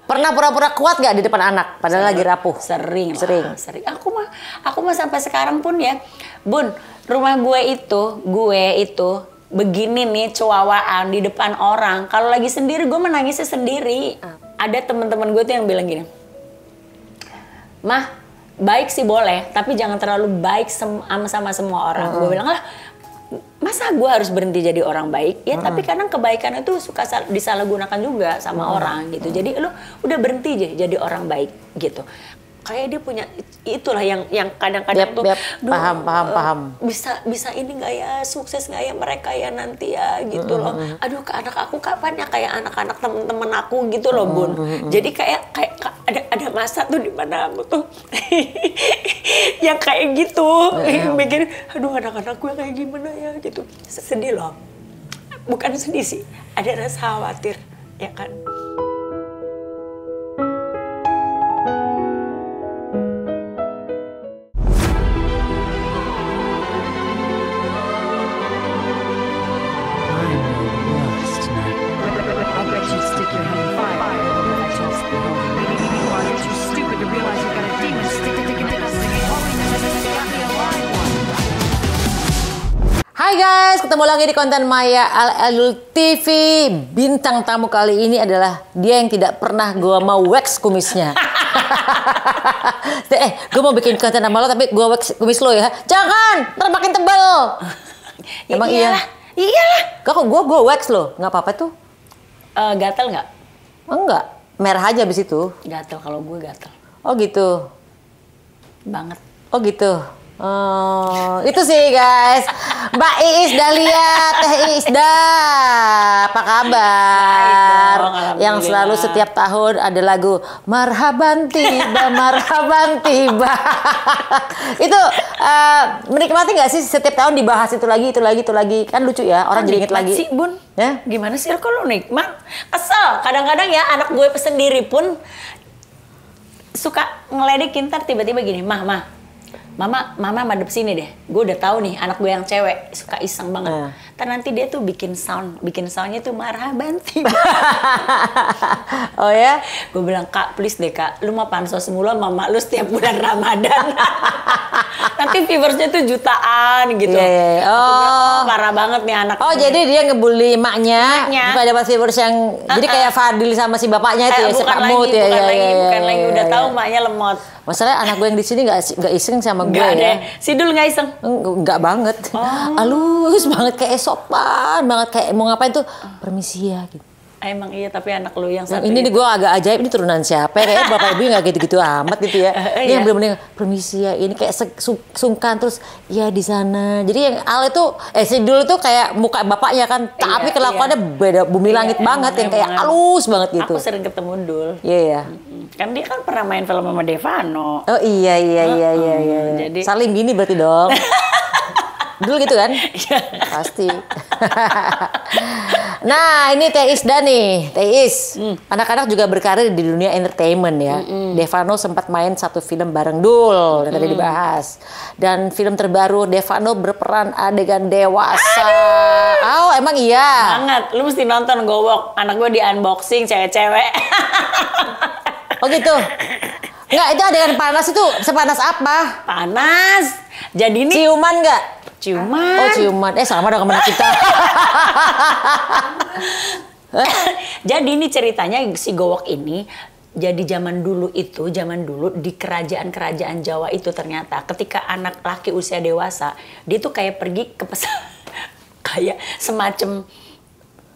Pernah pura-pura kuat gak di depan anak padahal lagi rapuh? Sering. Aku mah sampai sekarang pun ya, Bun, rumah gue itu begini nih cuawaan di depan orang. Kalau lagi sendiri gue menangisnya sendiri. Ada teman-teman gue tuh yang bilang gini, Mah, baik sih boleh, tapi jangan terlalu baik sama semua orang. Gue bilang lah, masa gue harus berhenti jadi orang baik? Ya tapi kadang kebaikan itu suka disalahgunakan juga sama orang gitu. Jadi lo udah berhenti aja jadi orang baik gitu. Kayak dia punya itulah yang kadang-kadang tuh paham. Bisa ini nggak ya, sukses nggak ya mereka ya nanti ya gitu loh. Aduh, ke anak aku kapan ya kayak anak-anak temen-temen aku gitu loh, Bun. Jadi kayak ada masa tuh di mana aku tuh yang kayak gitu, mikir aduh anak-anak gue kayak gimana ya gitu. Sedih loh. Bukan sedih sih, ada rasa khawatir ya kan. Hai guys, ketemu lagi di konten Maya Al-Elul TV. Bintang tamu kali ini adalah dia yang tidak pernah gue mau wax kumisnya. Gue mau bikin konten sama lo tapi gue wax kumis lo ya. Jangan, ntar makin tebal. Emang Iyalah. Kok gue wax lo, nggak apa-apa tuh? Gatel nggak? Enggak, merah aja abis itu. Gatel, kalau gue gatel. Oh gitu. Banget. Oh gitu. Itu sih guys, Mbak Iis Dahlia, Teh Iisda, apa kabar? Yang selalu setiap tahun ada lagu Marhaban Tiba, Marhaban Tiba. Itu menikmati nggak sih setiap tahun dibahas itu lagi, kan lucu ya, orang jadi inget lagi. Sih, Bun. Ya? Gimana sih kalau nikmat? Kesel, kadang-kadang ya anak gue sendiri pun suka ngeledekin, ntar tiba-tiba gini, Mama madep sini deh. Gue udah tahu nih anak gue yang cewek suka iseng banget. Ntar nanti dia tuh bikin soundnya tuh Marhaban Tiba. Oh ya? Gue bilang, Kak, please deh Kak, lu mah pansos mulu mama lu setiap bulan Ramadan. Nanti viewersnya tuh jutaan gitu. Yeah. Oh, parah banget nih anak. Oh, jadi dia ngebully emaknya. Supaya dapat viewers yang jadi kayak Fadil sama si bapaknya itu ya, si Pak Mut ya. Bukan lagi, udah tahu emaknya lemot. Masalahnya anak gue yang di sini nggak iseng sama gue. Nggak ya. deh. Sidul nggak iseng? Nggak banget. Halus banget, kayak sopan banget, kayak mau ngapain tuh permisi ya gitu. Emang iya, tapi anak lu yang satu ini gue agak ajaib, ini turunan siapa? Kayak bapak ibu nggak gitu-gitu amat gitu ya. Dia yang bener-bener permisi ya, ini kayak sungkan terus ya di sana. Jadi yang Al itu Sidul itu kayak muka bapaknya kan, tapi kelakuannya beda bumi langit banget, yang kayak halus banget gitu. Aku sering ketemu Dul. Iya. Kan dia kan pernah main film sama Devano. Oh iya. Jadi saling gini berarti dong. Dulu gitu kan? Pasti. Nah, ini Teh Iisda nih. Teh Iis. Anak-anak juga berkarir di dunia entertainment ya. Devano sempat main satu film bareng Dul yang tadi dibahas. Dan film terbaru Devano berperan adegan dewasa. Oh, emang iya? Banget. Lu mesti nonton Gowok. Anak gue di unboxing cewek-cewek. Oh gitu? Enggak, itu adegan panas itu sepanas apa? Panas. Jadi ini ciuman nggak? Ciuman. Oh ciuman. Sama dong sama kita. Jadi ini ceritanya si Gowok ini. Jadi zaman dulu di kerajaan-kerajaan Jawa itu ternyata ketika anak laki usia dewasa, dia tuh kayak pergi ke kayak semacam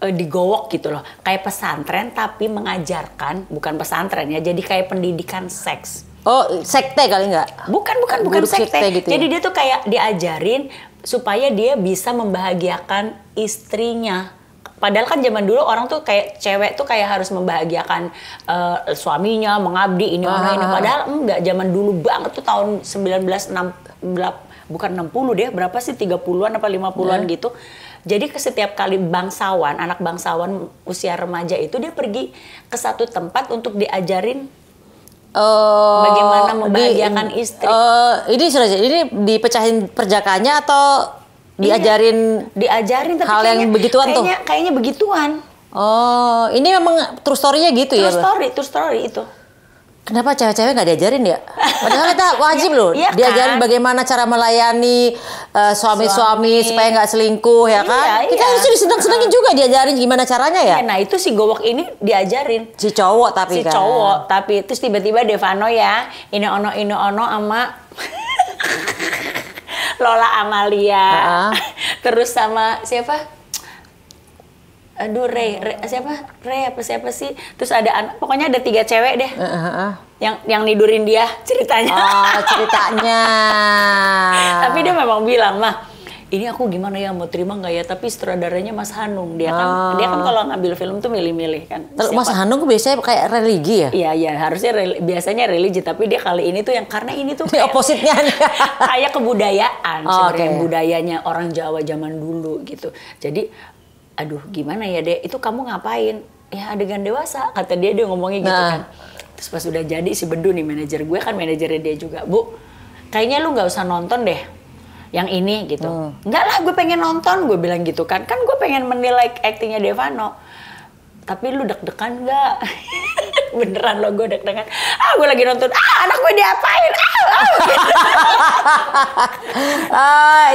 digowok gitu loh. Kayak pesantren tapi mengajarkan, bukan pesantren ya, jadi kayak pendidikan seks. Oh, sekte kali nggak? Bukan sekte. Gitu ya? Jadi dia tuh kayak diajarin supaya dia bisa membahagiakan istrinya. Padahal kan zaman dulu orang tuh kayak cewek tuh kayak harus membahagiakan suaminya, mengabdi ini. Padahal enggak, zaman dulu banget tuh tahun bukan 60 deh, berapa sih 30-an apa 50-an gitu. Jadi setiap kali anak bangsawan usia remaja itu dia pergi ke satu tempat untuk diajarin bagaimana membahagiakan istri. Ini dipecahin perjakaannya atau diajarin? Diajarin tapi hal yang begituan tuh. Kayaknya begituan. Oh, ini memang true story-nya gitu ya? True story itu. Kenapa cewek-cewek nggak diajarin ya? Padahal kita wajib loh, Iya diajarin kan? bagaimana cara melayani suami-suami supaya nggak selingkuh ya kan? Iya, Kita iya. harus disenang-senangin juga diajarin gimana caranya ya? Nah itu si gowok ini diajarin. Si cowok tapi Si kan? cowok, tapi terus tiba-tiba Devano ya, ini ono sama Lola Amalia, terus sama siapa? Aduh Ray siapa sih? Terus ada pokoknya ada 3 cewek deh. Yang nidurin dia ceritanya. Oh, ceritanya. Tapi dia memang bilang, "Mah, ini aku gimana ya, mau terima nggak ya?" Tapi sutradaranya Mas Hanung, dia kan kalau ngambil film tuh milih-milih kan. Mas Hanung biasanya kayak religi ya? Iya, harusnya biasanya religi, tapi dia kali ini tuh yang karena ini tuh kayak opposite-nya. kayak kebudayaan sebenarnya, Okay. budayanya orang Jawa zaman dulu gitu. Jadi aduh gimana ya Dek, itu kamu ngapain? Ya adegan dewasa, kata dia ngomongnya gitu kan. Terus pas udah jadi si Bedu nih manajer gue kan manajernya dia juga, "Bu, kayaknya lu nggak usah nonton deh yang ini gitu." "Enggak lah, gue pengen nonton," gue bilang gitu kan gue pengen menilai aktingnya Devano. "Tapi lu deg-degan nggak?" Beneran lo, gue deg-degan. Gue lagi nonton, anak gue diapain?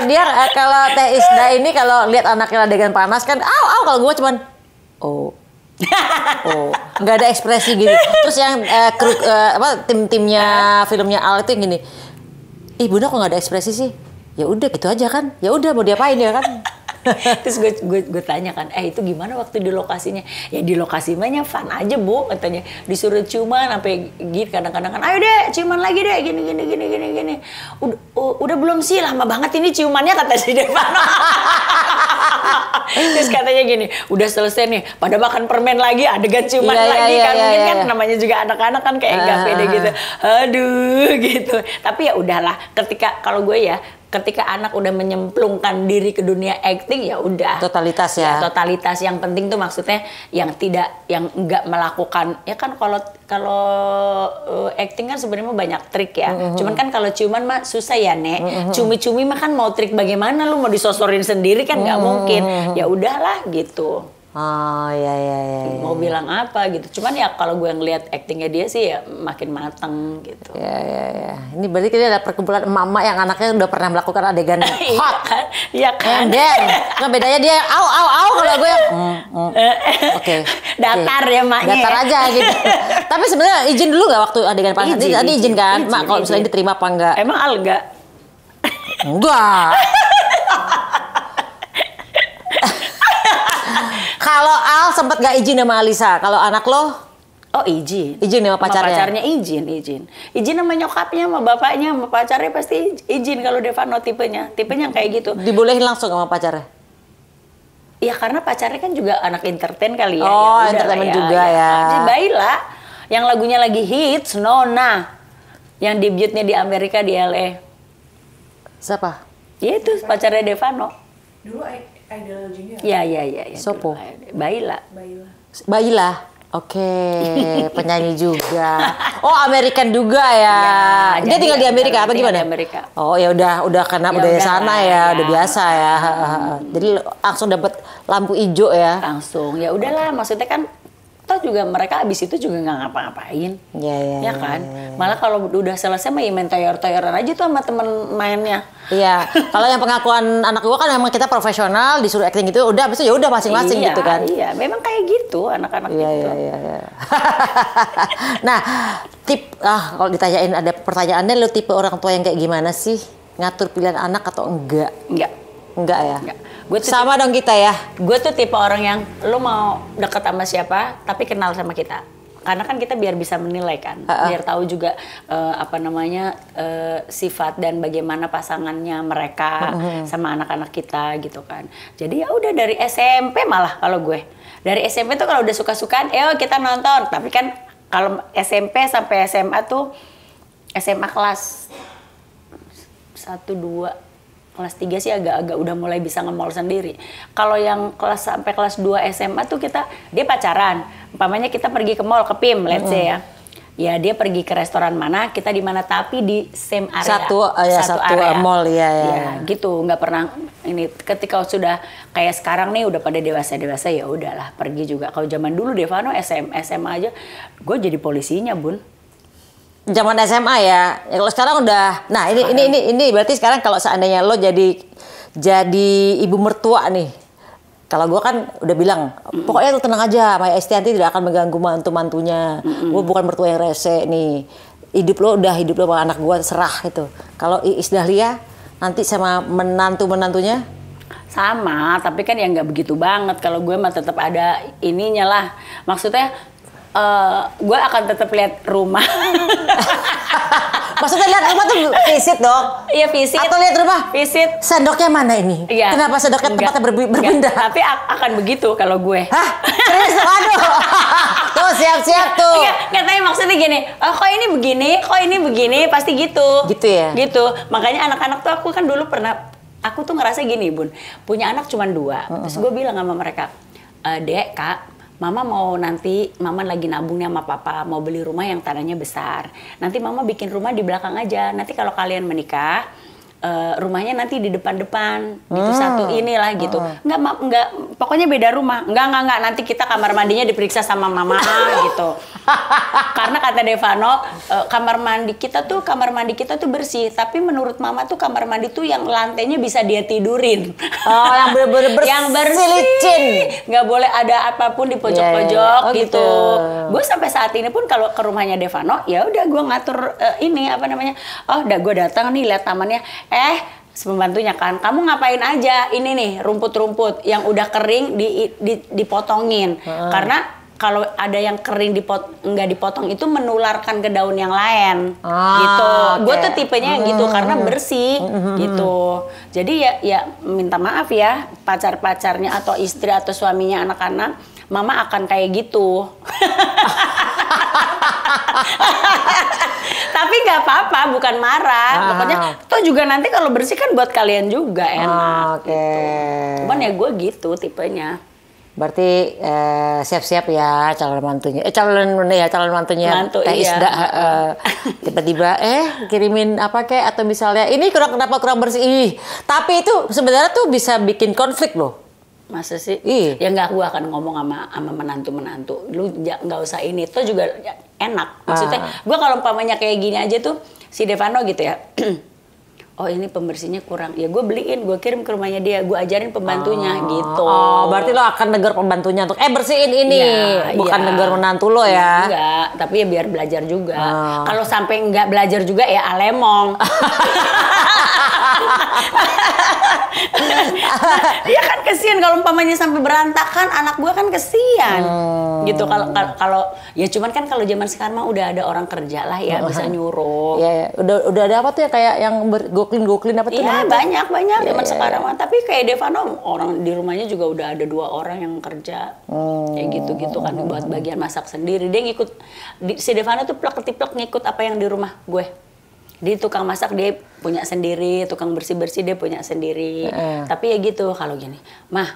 Dia kalau Teh Isda ini kalau lihat anaknya adegan panas kan, kalau gue cuman nggak ada ekspresi gitu. Terus yang tim-timnya filmnya Al itu yang gini, "Ih Bunda kok nggak ada ekspresi sih?" Ya udah gitu aja kan, ya udah mau diapain ya kan. Terus gue tanya kan, itu gimana waktu di lokasinya? Ya di lokasi mainnya fun aja Bu, katanya. Disuruh ciuman sampai gitu kadang-kadang kan, "Ayo deh ciuman lagi deh, gini. Udah belum sih, lama banget ini ciumannya," kata si Devano. Terus katanya gini, "Udah selesai nih, pada makan permen lagi, adegan ciuman lagi kan." Mungkin kan namanya juga anak-anak kan kayak nggak pede gitu. Aduh gitu. Tapi ya udahlah, kalau gue ya, ketika anak udah menyemplungkan diri ke dunia acting ya udah. Totalitas ya. Totalitas yang penting tuh maksudnya yang enggak melakukan ya kan kalau acting kan sebenarnya banyak trik ya. Cuman kan kalau ciuman mah susah ya Nek. Cumi-cumi mah kan mau trik bagaimana lu mau disosorin sendiri kan nggak mungkin. Ya udahlah gitu. Oh iya. Mau bilang apa gitu. Cuman ya kalau gue ngeliat actingnya dia sih ya makin mateng gitu. Ya. Ini berarti kita ada perkumpulan emak-emak yang anaknya udah pernah melakukan adegan hot. Iya kan. Nah bedanya dia kalau gue Oke. Datar ya maknya. Datar aja gitu. Tapi sebenarnya izin dulu nggak waktu adegan panas? Tadi izin kan, Mak kalau misalnya diterima apa enggak? Emang Al enggak? Enggak. Kalau Al sempat gak izin sama Alisa, kalau anak lo? Oh izin. Izin sama pacarnya? Sama pacarnya izin. Izin sama nyokapnya, sama bapaknya, sama pacarnya pasti izin kalau Devano tipenya yang kayak gitu. Dibolehin langsung sama pacarnya? Ya karena pacarnya kan juga anak entertain kali ya. Oh ya entertainment juga ya. Si Baila, yang lagunya lagi hits, Nona. Yang debutnya di Amerika di LA. Siapa? Ya itu pacarnya Devano. Dulu Idol Junior. Iya. Sopo? Baila. Baila. Oke, penyanyi juga. Oh, American juga ya. Dia tinggal di Amerika apa gimana? Di Amerika. Oh, ya udah karena Ya budaya udah sana lah, ya, ya. udah biasa ya. Jadi langsung dapat lampu hijau ya. Langsung. Ya udahlah, maksudnya kan toh juga mereka abis itu juga nggak ngapa-ngapain. Ya kan? Malah kalau udah selesai mah ya main toyor-toyoran aja tuh sama temen mainnya. Iya, kalau yang pengakuan anak gua kan memang kita profesional disuruh acting gitu, udah habis itu ya udah masing-masing Iya, gitu kan. Iya, memang kayak gitu anak-anak Iya, gitu. iya. Nah, kalau ditanyain ada pertanyaannya, lu tipe orang tua yang kayak gimana sih? Ngatur pilihan anak atau enggak? Enggak ya? Enggak. Gue tuh sama dong kita ya. Gue tuh tipe orang yang lu mau deket sama siapa tapi kenal sama kita. Karena kan kita biar bisa menilai kan, biar tahu juga sifat dan bagaimana pasangannya mereka sama anak-anak kita gitu kan. Jadi ya udah dari SMP malah kalau gue. Dari SMP tuh kalau udah suka-sukaan, kita nonton. Tapi kan kalau SMP sampai SMA tuh SMA kelas 1, 2 kelas 3 sih agak-agak udah mulai bisa nge-mall sendiri. Kalau yang sampai kelas 2 SMA tuh dia pacaran. Umpamanya kita pergi ke mall, ke PIM, let's say ya. Ya dia pergi ke restoran mana, kita di mana, tapi di same area. Satu area. Mall ya. Gitu, nggak pernah ini. Ketika sudah kayak sekarang nih udah pada dewasa ya udahlah pergi juga. Kalau zaman dulu Devano SMA aja, gue jadi polisinya, Bun. Zaman SMA ya. Kalau sekarang udah. Nah, ini berarti sekarang kalau seandainya lo jadi ibu mertua nih. Kalau gue kan udah bilang, pokoknya lu tenang aja, Maya Estianti tidak akan mengganggu mantu-mantunya. Gue bukan mertua yang rese nih. Hidup lo sama anak gue serah gitu. Kalau Iis Dahlia nanti sama menantunya? Sama, tapi kan ya nggak begitu banget. Kalau gue mah tetap ada ininya lah. Maksudnya gue akan tetap lihat rumah. Maksudnya lihat rumah tuh visit dong? Iya visit. Atau lihat rumah? Visit. Sendoknya mana ini? Iya. Kenapa sendoknya tempatnya berpindah? Tapi akan begitu kalau gue. Hah? Serius? Aduh. Tuh siap-siap tuh. Iya, katanya maksudnya gini. Oh, kok ini begini, pasti gitu. Gitu ya? Gitu. Makanya anak-anak tuh aku kan dulu pernah, aku tuh ngerasa gini, Bun. Punya anak cuma 2. Terus gue bilang sama mereka, Dek, Kak, Mama lagi nabung nih sama Papa, mau beli rumah yang tanahnya besar. Nanti Mama bikin rumah di belakang aja. Nanti kalau kalian menikah, rumahnya nanti di depan-depan gitu, satu inilah gitu. Enggak, pokoknya beda rumah. Enggak, nanti kita kamar mandinya diperiksa sama Mama gitu. Karena kata Devano, kamar mandi kita tuh bersih, tapi menurut Mama tuh kamar mandi tuh yang lantainya bisa dia tidurin. Oh, yang bener-bener bersih, yang bersih, licin. Nggak boleh ada apapun di pojok-pojok Oh, gitu. Gue sampai saat ini pun kalau ke rumahnya Devano, ya udah gue ngatur ini apa namanya. Oh, udah gue datang nih lihat tamannya. Pembantunya kan, kamu ngapain aja? Ini nih rumput-rumput yang udah kering dipotongin. Karena kalau ada yang kering nggak dipotong itu menularkan ke daun yang lain, gitu. Gue tuh tipenya gitu karena bersih, gitu. Jadi ya minta maaf ya pacar-pacarnya atau istri atau suaminya anak-anak, Mama akan kayak gitu. Tapi nggak apa-apa, bukan marah. Pokoknya toh juga nanti kalau bersih kan buat kalian juga enak. Oke. Gitu. Cuman ya gue gitu tipenya. Berarti siap-siap ya calon mantunya. Calon mantunya Mantu, Teh iya. Isda. Tiba-tiba kirimin apa kek atau misalnya ini kenapa kurang bersih. Ih, tapi itu sebenarnya tuh bisa bikin konflik loh. Masa sih? Iya. Ya nggak, gue akan ngomong sama menantu-menantu. Lu nggak usah ini. Itu juga enak. Maksudnya gue kalau umpamanya kayak gini aja tuh si Devano gitu ya. Oh ini pembersihnya kurang. Ya gue beliin, gue kirim ke rumahnya dia. Gue ajarin pembantunya gitu. Oh, berarti lo akan negur pembantunya untuk bersihin ini. Ya, bukan ya. negur menantu lo ya. Enggak, tapi ya biar belajar juga. Kalau sampai nggak belajar juga ya alemong. Dia kan kesian kalau umpamanya sampai berantakan, anak gue kan kesian. Gitu kalau ya cuman kan kalau zaman sekarang mah udah ada orang kerja lah ya bisa nyuruh. Iya, udah ada apa tuh ya kayak yang goklin apa tuh? Iya banyak zaman Iya. sekarang mah. Tapi kayak Devano orang di rumahnya juga udah ada 2 orang yang kerja. Kayak gitu-gitu kan buat bagian masak sendiri. Dia ngikut si Devano tuh plek-ketiplek ngikut apa yang di rumah gue. Di tukang masak dia punya sendiri, tukang bersih-bersih dia punya sendiri. Tapi ya gitu kalau gini, Mah,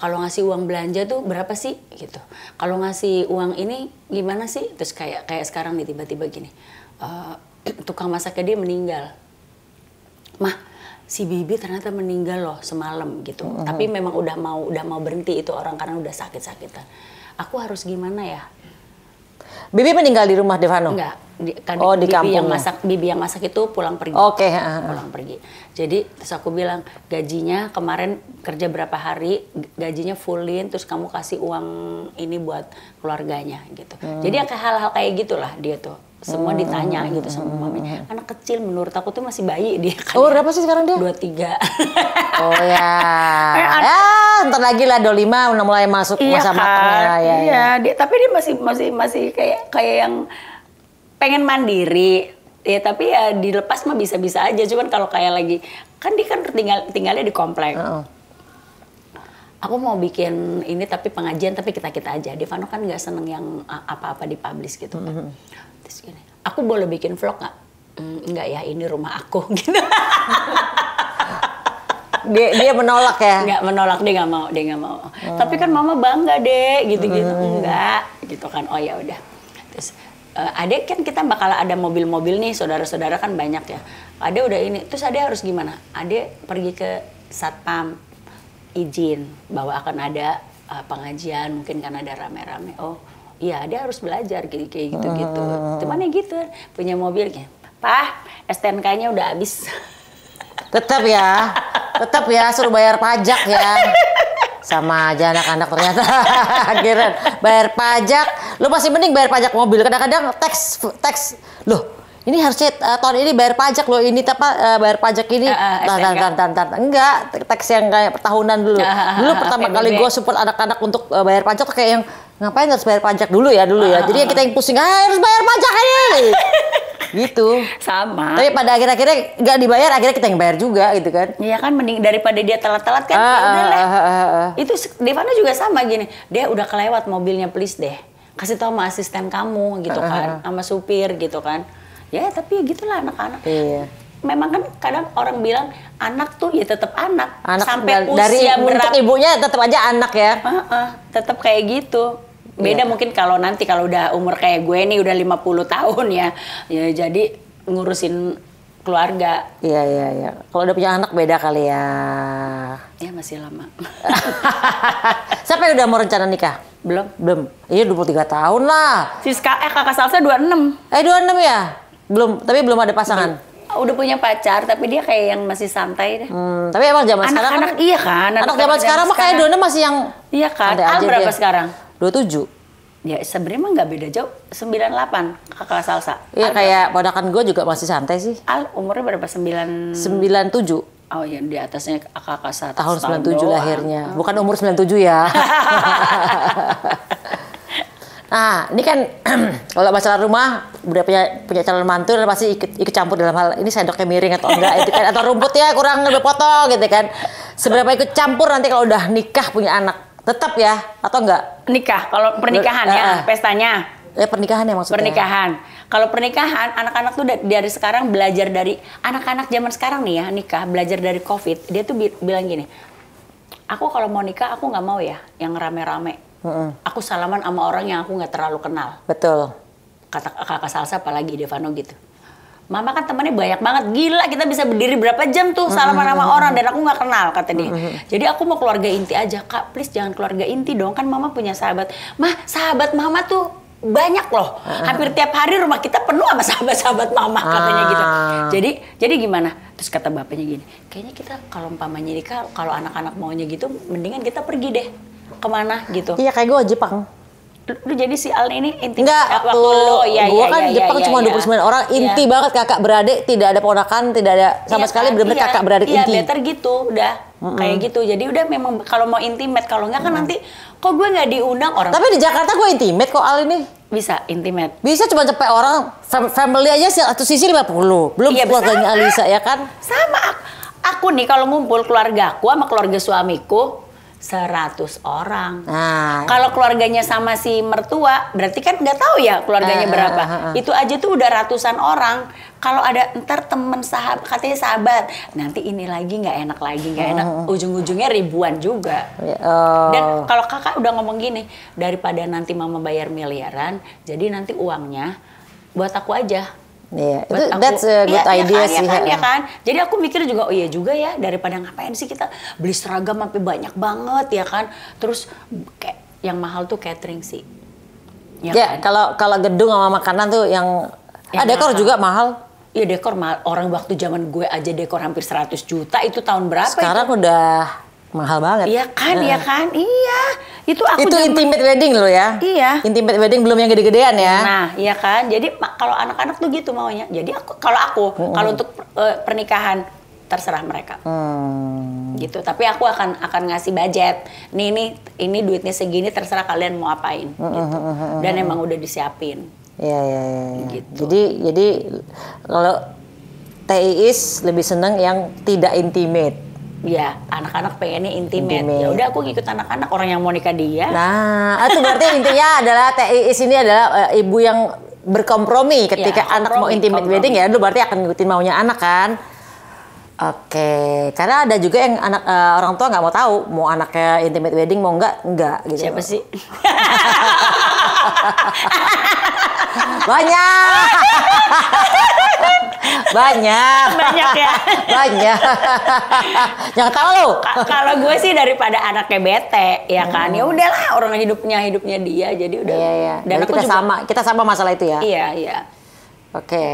kalau ngasih uang belanja tuh berapa sih gitu. Kalau ngasih uang ini gimana sih? Terus kayak sekarang nih tiba-tiba gini. Tukang masaknya dia meninggal. Mah, si Bibi ternyata meninggal loh semalam gitu. Tapi memang udah mau berhenti itu orang karena udah sakit-sakitan. Aku harus gimana ya? Bibi meninggal di rumah Devano? Enggak. Di Bibi kampungnya. Bibi yang masak itu pulang pergi. Oke. Pulang pergi. Jadi terus aku bilang gajinya kemarin kerja berapa hari, gajinya fullin, terus kamu kasih uang ini buat keluarganya gitu. Jadi hal-hal kayak gitulah dia tuh. Semua ditanya gitu sama mamanya. Anak kecil menurut aku tuh masih bayi dia kan. Oh, berapa sih sekarang dia? 23. Oh ya. Ntar lagi lah 25 udah mulai masuk masa matangnya ya. Iya, tapi dia masih kayak yang pengen mandiri. Ya tapi ya dilepas mah bisa-bisa aja. Cuman kalau kayak lagi kan dia kan tinggalnya di komplek. Aku mau bikin ini tapi pengajian tapi kita aja. Devano kan nggak seneng yang apa-apa dipublish gitu kan. Terus gini, aku boleh bikin vlog nggak? Enggak ya, ini rumah aku gitu. Dia menolak ya? Nggak menolak, dia nggak mau. Tapi kan Mama bangga deh, gitu-gitu. Enggak, gitu kan. Oh ya udah. Terus Ade kan kita bakal ada mobil-mobil nih, saudara-saudara kan banyak ya. Ade udah ini, terus Ade harus gimana? Ade pergi ke satpam, izin bahwa akan ada pengajian, mungkin kan ada rame-rame. Oh iya, Ade harus belajar kayak gitu-gitu. Cuman ya gitu, punya mobilnya. Pak, STNK-nya udah habis. Tetap ya suruh bayar pajak ya. Sama aja anak-anak ternyata. Akhirnya bayar pajak, lu masih mending bayar pajak mobil. Kadang-kadang teks loh. Ini harusnya tahun ini bayar pajak loh, ini bayar pajak ini. Enggak, teks yang kayak tahunan dulu. Dulu pertama kali gue support anak-anak untuk bayar pajak tuh kayak yang ngapain harus bayar pajak dulu ya. Jadi kita yang pusing, harus bayar pajak ini. Gitu. Sama. Tapi pada akhirnya nggak dibayar, akhirnya kita yang bayar juga gitu kan. Iya kan, mending daripada dia telat-telat kan. Itu Devana juga sama gini. Dia udah kelewat mobilnya, please deh. Kasih tahu sama asisten kamu gitu kan, sama supir gitu kan. Ya tapi gitulah anak-anak. Iya. Memang kan kadang orang bilang anak tuh ya tetap anak. Sampai dari usia berapa. Untuk ibunya tetap aja anak ya. Tetap kayak gitu. Beda mungkin kalau nanti kalau udah umur kayak gue nih udah 50 tahun ya jadi ngurusin keluarga. Iya. Kalau udah punya anak beda kali ya. Ya masih lama. Siapa yang udah mau rencana nikah? Belum. Iya 23 tahun lah. Kakak Salsa 26. 26 ya? Belum, tapi belum ada pasangan. Udah punya pacar tapi dia kayak yang masih santai deh. Tapi emang zaman sekarang anak iya kan. Anak zaman sekarang mah kayak 26 masih yang iya kan. Berapa sekarang? 27. Ya sebenarnya mah nggak beda jauh, 98 kakak Salsa. Iya kayak ponakan gue juga masih santai sih. Umurnya berapa? 97. Oh iya, di atasnya kakak Salsa. Tahun 97 lahirnya. Bukan umur 97 ya. Nah, ini kan kalau masalah rumah udah punya calon mantu dan pasti ikut campur dalam hal ini sendoknya miring atau enggak itu kan, atau rumputnya kurang udah potong gitu kan. Seberapa ikut campur nanti kalau udah nikah punya anak? Tetap ya atau enggak? Nikah, kalau pernikahan ya, pestanya. Pernikahan ya maksudnya. Pernikahan. Kalau pernikahan, anak-anak tuh dari sekarang belajar dari anak-anak zaman sekarang nih ya, nikah belajar dari Covid. Dia tuh bilang gini, aku kalau mau nikah aku nggak mau ya yang rame-rame. Aku salaman sama orang yang aku nggak terlalu kenal. Betul. Kata kakak Salsa apalagi Devano gitu. Mama kan temannya banyak banget, gila kita bisa berdiri berapa jam tuh salaman sama orang dan aku nggak kenal kata dia. Jadi aku mau keluarga inti aja, Kak please jangan keluarga inti dong, kan mama punya sahabat. Mah sahabat mama tuh banyak loh, hampir tiap hari rumah kita penuh sama sahabat-sahabat mama katanya gitu. Jadi gimana? Terus kata bapaknya gini, kayaknya kita kalau umpamanya nikah, kalau anak-anak maunya gitu, mendingan kita pergi deh kemana gitu. Iya kayak gue Jepang. Lu jadi si Al ini inti enggak waktu lo gue kan Jepang cuma 29 orang inti banget, kakak beradik tidak ada ponakan, tidak ada sama sekali benar-benar kakak beradik inti. Iya better gitu udah kayak gitu, jadi udah memang kalau mau intimate, kalau enggak kan nanti kok gue nggak diundang orang. Tapi di Jakarta gue intimate kok Al ini. Bisa intimate. Bisa cuma cepet orang family aja satu sisi 50 belum keluarganya Alisa ya kan. Sama aku nih kalau ngumpul keluarga aku sama keluarga suamiku 100 orang. Nah, kalau keluarganya sama si mertua, berarti kan nggak tahu ya keluarganya berapa. Itu aja tuh udah ratusan orang. Kalau ada ntar temen sahabat, katanya sahabat, nanti ini lagi nggak enak lagi, nggak enak. Ujung-ujungnya ribuan juga. Dan kalau kakak udah ngomong gini, daripada nanti mama bayar miliaran, jadi nanti uangnya buat aku aja. Iya, that's a good idea sih. Ya kan? Jadi aku mikir juga, oh iya juga ya, daripada ngapain sih kita beli seragam sampai banyak banget ya kan. Terus kayak yang mahal tuh catering sih. Ya kan? Kalau gedung sama makanan tuh yang dekor juga mahal. Iya dekor mahal. Orang waktu zaman gue aja dekor hampir 100 juta, itu tahun berapa? Sekarang itu? Udah mahal banget. Iya kan, iya kan, iya. Itu intimate wedding loh ya. Iya. Intimate wedding belum yang gede-gedean ya. Nah, iya kan. Jadi kalau anak-anak tuh gitu maunya. Jadi kalau untuk pernikahan terserah mereka. Gitu. Tapi aku akan ngasih budget. Ini duitnya segini, terserah kalian mau apain. Gitu. Dan emang udah disiapin. Iya. Gitu. Jadi kalau TIIS lebih seneng yang tidak intimate. Ya, anak-anak pengennya intimate. Ya udah aku ngikut anak-anak, orang yang mau nikah dia. Nah, itu berarti intinya adalah TIIS ini adalah ibu yang berkompromi ketika anak mau intimate wedding ya, lu berarti akan ngikutin maunya anak kan? Oke, karena ada juga yang orang tua nggak mau tahu mau anaknya intimate wedding mau enggak gitu. Siapa sih? Banyak. Banyak. Banyak ya. Banyak. Jangan tahu lu. Kalau gue sih daripada anaknya bete, ya kan. Ya udahlah, orang hidupnya dia, jadi udah. Iya. Dan Jadi aku kita sama masalah itu ya. Iya. Oke.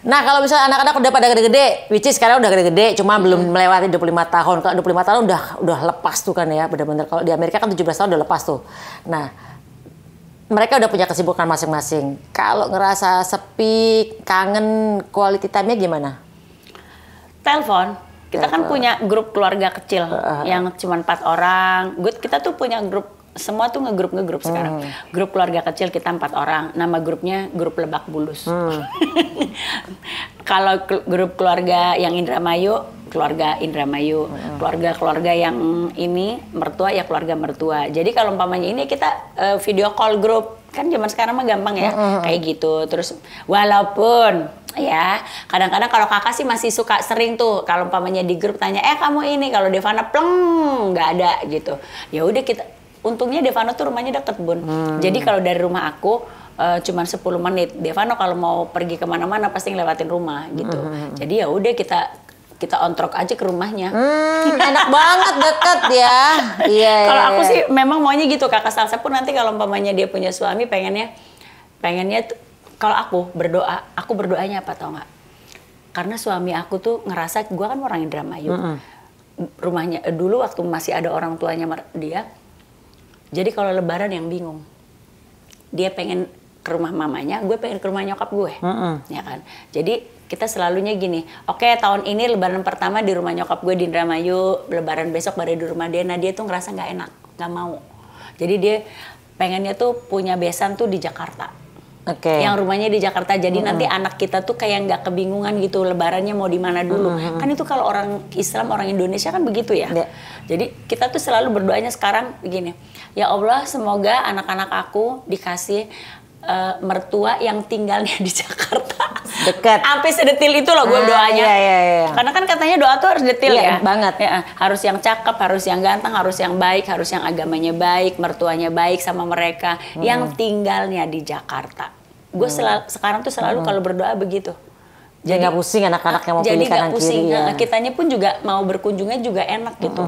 Nah, kalau misalnya anak-anak udah pada gede-gede, which is sekarang udah gede-gede, cuma belum melewati 25 tahun. Kalau 25 tahun udah lepas tuh kan ya, benar-benar. Kalau di Amerika kan 17 tahun udah lepas tuh. Nah, mereka udah punya kesibukan masing-masing. Kalau ngerasa sepi, kangen, quality time-nya gimana? Telepon. Kita kan punya grup keluarga kecil yang cuma 4 orang. Kita tuh punya grup, semua tuh ngegrup sekarang. Grup keluarga kecil kita 4 orang. Nama grupnya grup Lebak Bulus. Kalau grup keluarga yang Indramayu, keluarga Indramayu. Keluarga yang ini mertua ya keluarga mertua. Jadi kalau umpamanya ini kita video call grup, kan zaman sekarang mah gampang ya, kayak gitu. Terus walaupun ya kadang-kadang kalau kakak sih masih suka sering tuh kalau umpamanya di grup tanya, kamu ini, kalau Devana pleng nggak ada gitu. Ya udah kita, untungnya Devana tuh rumahnya deket Bun. Jadi kalau dari rumah aku cuman 10 menit. Devano kalau mau pergi kemana-mana pasti ngelewatin rumah gitu. Jadi ya udah kita ontrok aja ke rumahnya. Enak banget, deket ya. Iya. Kalau aku sih memang maunya gitu. Kakak Salsa pun nanti kalau umpamanya dia punya suami pengennya kalau aku berdoanya apa tau nggak? Karena suami aku tuh ngerasa gue kan orang Indramayu. Rumahnya dulu waktu masih ada orang tuanya dia. Jadi kalau Lebaran yang bingung. Dia pengen ke rumah mamanya, gue pengen ke rumah nyokap gue, ya kan. Jadi kita selalunya gini, oke, tahun ini Lebaran pertama di rumah nyokap gue di Indramayu, Lebaran besok baru di rumah dia. Nah dia tuh ngerasa nggak enak, nggak mau. Jadi dia pengennya tuh punya besan tuh di Jakarta. Yang rumahnya di Jakarta. Jadi nanti anak kita tuh kayak nggak kebingungan gitu, Lebarannya mau di mana dulu. Kan itu kalau orang Islam, orang Indonesia kan begitu ya. Jadi kita tuh selalu berdoanya sekarang begini, ya Allah semoga anak-anak aku dikasih mertua yang tinggalnya di Jakarta. Dekat. Sampai sedetil itu loh gue doanya. Iya. Karena kan katanya doa tuh harus detil ya. Banget. Ya, harus yang cakep, harus yang ganteng, harus yang baik, harus yang agamanya baik, mertuanya baik sama mereka yang tinggalnya di Jakarta. Gue sekarang tuh selalu kalau berdoa begitu. Jadi nggak pusing anak-anak yang mau pilih kanan kiri ya. Kitanya pun juga mau berkunjungnya juga enak gitu.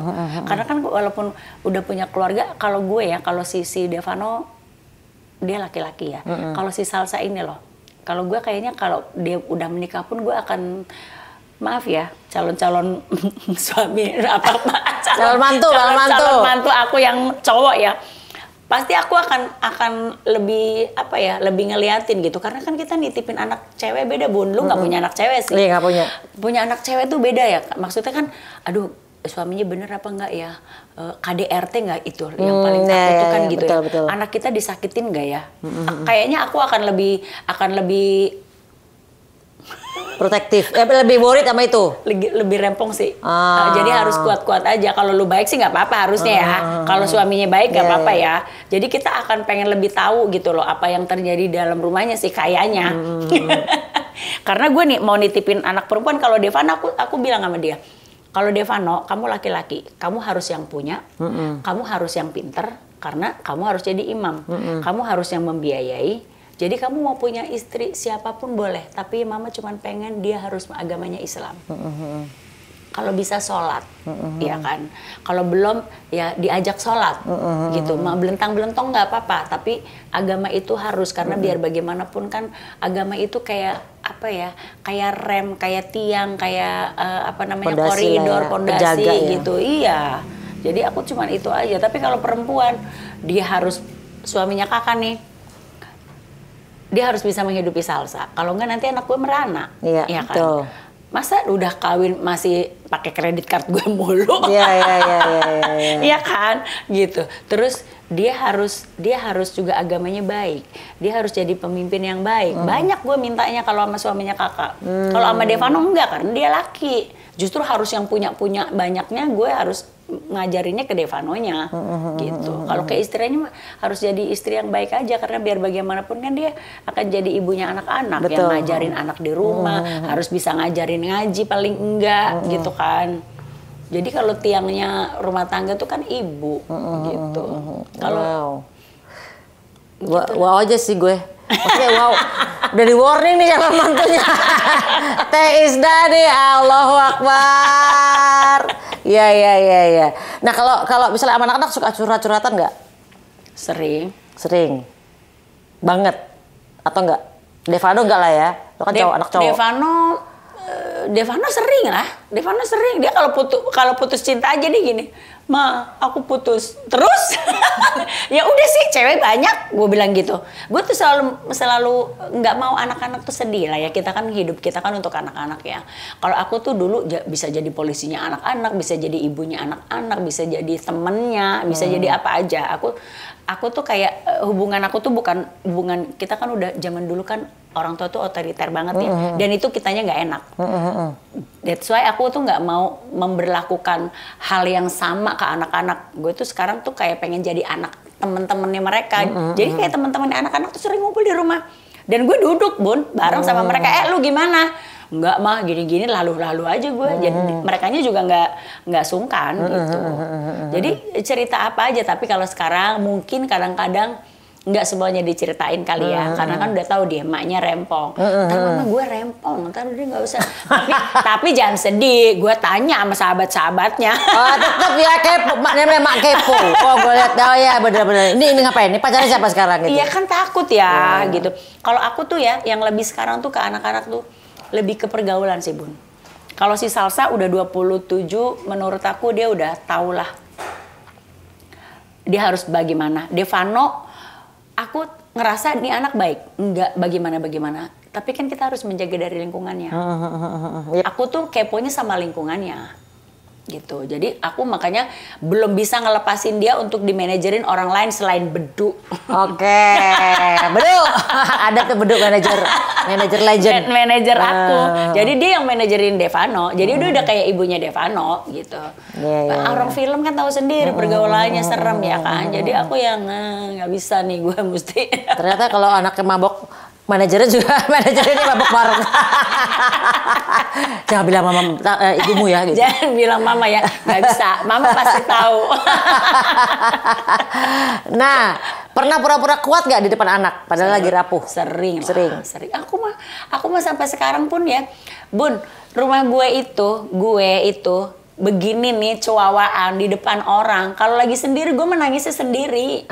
Karena kan walaupun udah punya keluarga, kalau gue ya, kalau si Devano dia laki-laki ya. Kalau si Salsa ini loh, kalau gue kayaknya kalau dia udah menikah pun gue akan, maaf ya, calon-calon suami calon mantu aku yang cowok ya. Pasti aku akan lebih lebih ngeliatin gitu, karena kan kita nitipin anak cewek beda Bun. Lu nggak punya anak cewek sih? Iya, nggak punya. Punya anak cewek tuh beda ya. Maksudnya kan, aduh suaminya bener apa enggak ya? KDRT nggak itu yang paling takut tuh kan gitu betul. ya. Anak kita disakitin nggak ya? Kayaknya aku akan lebih protektif, lebih worried sama itu. Lebih rempong sih. Jadi harus kuat-kuat aja. Kalau lu baik sih nggak apa-apa harusnya ya. Kalau suaminya baik nggak apa-apa ya. Jadi kita akan pengen lebih tahu gitu loh apa yang terjadi dalam rumahnya sih kayaknya. Karena gue nih mau nitipin anak perempuan. Kalau Devana aku bilang sama dia, kalau Devano kamu laki-laki, kamu harus yang punya, kamu harus yang pinter, karena kamu harus jadi imam, kamu harus yang membiayai. Jadi kamu mau punya istri siapapun boleh, tapi mama cuma pengen dia harus agamanya Islam. Kalau bisa sholat, ya kan. Kalau belum, ya diajak sholat, gitu. Mau belentang-belentong nggak apa-apa, tapi agama itu harus, karena biar bagaimanapun kan agama itu kayak apa ya, kayak rem, kayak tiang, kayak koridor, pondasi gitu. Iya. Jadi aku cuma itu aja. Tapi kalau perempuan, dia harus suaminya kakak nih. Dia harus bisa menghidupi Salsa. Kalau enggak nanti anak gue merana. Iya kan? Betul. Masa udah kawin masih pakai kredit card gue mulu? Iya. Iya kan? Gitu. Terus dia harus juga agamanya baik. Dia harus jadi pemimpin yang baik. Banyak gue mintanya kalau sama suaminya kakak. Kalau sama Devano enggak, karena dia laki. Justru harus yang punya banyaknya, gue harus ngajarinnya ke Devanonya gitu. Kalau ke istrinya harus jadi istri yang baik aja, karena biar bagaimanapun kan dia akan jadi ibunya anak-anak, yang ngajarin anak di rumah, harus bisa ngajarin ngaji paling enggak gitu kan. Jadi kalau gitu rumah tangga tuh kan ibu gitu. Kalau wow aja sih gue. Oke, wow. Udah di warning nih sama mantunya. Teh Isda nih, Allahu Akbar. Iya. Nah, kalau misalnya sama anak-anak suka curhat-curhatan nggak? Sering. Banget. Atau enggak? Devano enggak lah ya. Lo kan anak cowok. Devano sering lah. Devano sering. Dia kalau putus cinta aja dia gini. Ma, aku putus. Terus? Ya udah sih, cewek banyak. Gue bilang gitu. Gue tuh selalu nggak mau anak-anak tuh sedih lah ya. Kita kan hidup kita kan untuk anak-anak ya. Kalau aku tuh dulu bisa jadi polisinya anak-anak, bisa jadi ibunya anak-anak, bisa jadi temennya, bisa jadi apa aja. Aku tuh kayak hubungan aku tuh bukan hubungan, kita kan udah zaman dulu kan orang tua tuh otoriter banget ya. Dan itu kitanya nggak enak. That's why aku tuh nggak mau memberlakukan hal yang sama ke anak-anak. Gue tuh sekarang tuh kayak pengen jadi anak temen-temennya mereka. Jadi kayak temen-temen anak-anak tuh sering ngumpul di rumah. Dan gue duduk Bun bareng sama mereka. Lu gimana? Enggak mah gini-gini lalu-lalu aja gue. Jadi merekanya juga nggak sungkan gitu. Jadi cerita apa aja. Tapi kalau sekarang mungkin kadang-kadang nggak semuanya diceritain kali ya. Karena kan udah tahu dia emaknya rempong. Ntar mama gue rempong. Ntar dia nggak usah. tapi jangan sedih. Gue tanya sama sahabat-sahabatnya. Oh, tetap ya kepo. Namanya mak kepo. Oh, gue lihat. Oh ya benar-benar. Ini ngapain? Ini pacarnya siapa sekarang gitu? Iya kan takut ya gitu. Kalau aku tuh ya yang lebih sekarang tuh ke anak-anak tuh lebih ke pergaulan sih Bun. Kalau si Salsa udah 27, menurut aku dia udah tau lah. Dia harus bagaimana. Devano, aku ngerasa nih anak baik. Enggak bagaimana. Tapi kan kita harus menjaga dari lingkungannya. Aku tuh keponya sama lingkungannya. Gitu. Jadi aku makanya belum bisa ngelepasin dia untuk dimanajerin orang lain selain Bedu. Oke. Bedu. Ada tuh Bedu manajer legend. Manajer aku. Jadi dia yang manajerin Devano. Jadi dia udah kayak ibunya Devano gitu. Orang film kan tahu sendiri pergaulannya serem ya kan. Jadi aku yang nggak bisa nih gue mesti. Ternyata kalau anaknya mabok manajernya mabok bareng. Jangan bilang mama ibumu ya gitu. Jangan bilang mama ya, nggak bisa. Mama pasti tahu. Nah, pernah pura-pura kuat nggak di depan anak padahal lagi rapuh? Sering. Aku mah sampai sekarang pun ya, Bun, rumah gue itu begini nih cuawaan di depan orang. Kalau lagi sendiri gue menangisnya sendiri.